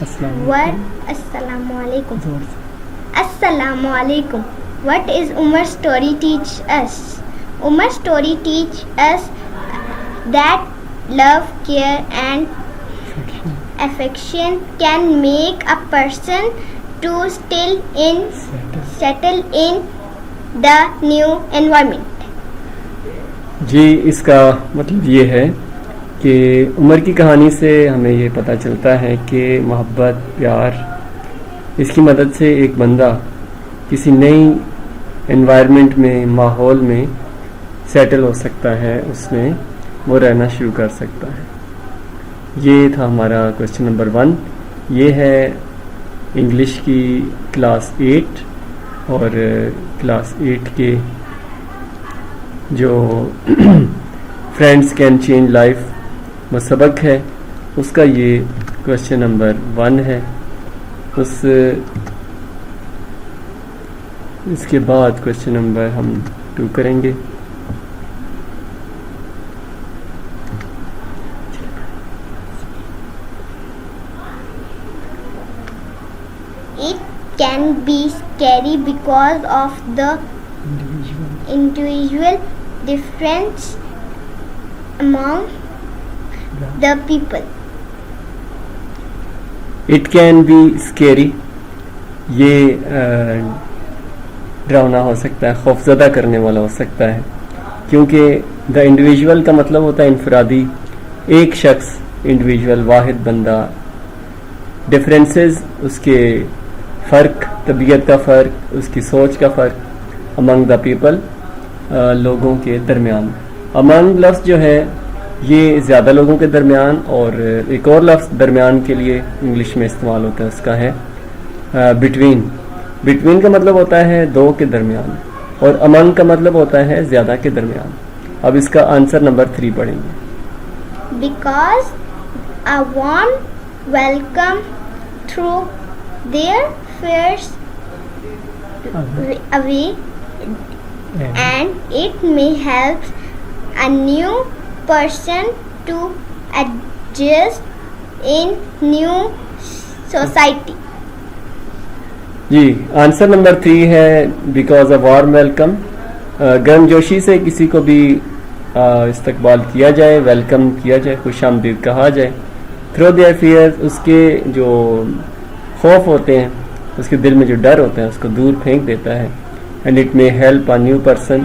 Assalamu alaikum. Assalamu alaikum. What is Umar's story teach us? Umar's story teach us that love, care and affection can make a person to settle in the new environment. جی اس کا مطلب یہ ہے کہ عمر کی کہانی سے ہمیں یہ پتہ چلتا ہے کہ محبت، پیار، اس کی مدد سے ایک بندہ کسی نئی انوائرمنٹ میں، ماحول میں سیٹل ہو سکتا ہے، اس میں وہ رہنا شروع کر سکتا ہے. یہ تھا ہمارا کوشچن نمبر 1. یہ ہے انگلش کی کلاس 8 اور کلاس 8 کے جو فرینڈس کین چینج لائف وہ سبق ہے، اس کا یہ کوشچن نمبر 1 ہے. اس کے بعد کوشچن نمبر ہم 2 کریں گے. It can be scary because of the individual difference among the people. It can be scary. یہ ڈراؤنا ہو سکتا ہے، خوفزدہ کرنے والا ہو سکتا ہے، کیونکہ دا انڈیویژول کا مطلب ہوتا ہے انفرادی، ایک شخص، انڈیویژول، واحد بندہ. ڈفرینسز، اس کے فرق، طبیعت کا فرق، اس کی سوچ کا فرق. امنگ دا پیپل، لوگوں کے درمیان. امنگ لفظ جو ہے یہ زیادہ لوگوں کے درمیان، اور ایک اور لفظ درمیان کے لیے انگلش میں استعمال ہوتا ہے، اس کا ہے بٹوین. بٹوین کا مطلب ہوتا ہے دو کے درمیان، اور امنگ کا مطلب ہوتا ہے زیادہ کے درمیان. اب اس کا آنسر نمبر 3 پڑھیں گے. Because a warm welcome through their fears away, and it may help a new person to adjust in new society. جی آنسر نمبر 3 ہے بیکاز اے وارم ویلکم. گرم جوشی سے کسی کو بھی استقبال کیا جائے، ویلکم کیا جائے، خوش آمدید کہا جائے. تھرو دیئر فیئر، اس کے جو خوف ہوتے ہیں، اس کے دل میں جو ڈر ہوتا ہے اس کو دور پھینک دیتا ہے. And it may help a new person,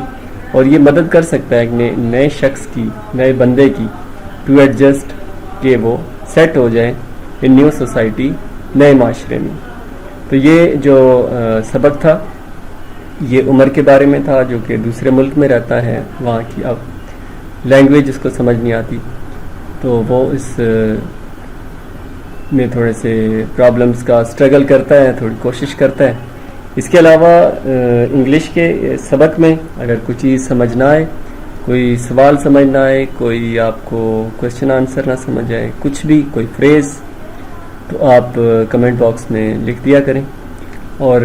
اور یہ مدد کر سکتا ہے ایک نئے شخص کی، نئے بندے کی، ٹو ایڈجسٹ، کہ وہ سیٹ ہو جائے ان نیو سوسائٹی، نئے معاشرے میں. تو یہ جو سبق تھا یہ عمر کے بارے میں تھا، جو کہ دوسرے ملک میں رہتا ہے. وہاں کی اب لینگویج اس کو سمجھ نہیں آتی، تو وہ اس میں تھوڑے سے پرابلمس کا اسٹرگل کرتا ہے، تھوڑی کوشش کرتا ہے. اس کے علاوہ انگلش کے سبق میں اگر کوئی چیز سمجھ نہ آئے، کوئی سوال سمجھ نہ آئے، کوئی آپ کو کویشچن آنسر نہ سمجھ آئے، کچھ بھی، کوئی فریز، تو آپ کمنٹ باکس میں لکھ دیا کریں. اور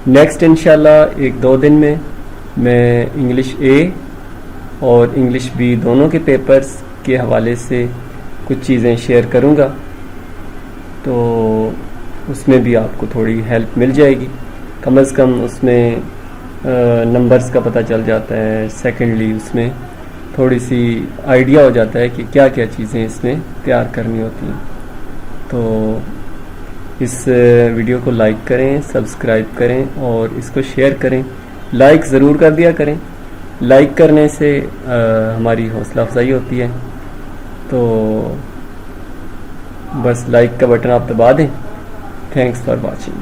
نیکسٹ انشاءاللہ 1-2 دن میں انگلش اے اور انگلش بی دونوں کے پیپرز کے حوالے سے کچھ چیزیں شیئر کروں گا، تو اس میں بھی آپ کو تھوڑی ہیلپ مل جائے گی. کم از کم اس میں نمبرز کا پتہ چل جاتا ہے. سیکنڈلی اس میں تھوڑی سی آئیڈیا ہو جاتا ہے کہ کیا کیا چیزیں اس میں تیار کرنی ہوتی ہیں. تو اس ویڈیو کو لائک کریں، سبسکرائب کریں اور اس کو شیئر کریں. لائک ضرور کر دیا کریں، لائک کرنے سے ہماری حوصلہ افزائی ہوتی ہے. تو بس لائک کا بٹن آپ دبا دیں. Thanks for watching.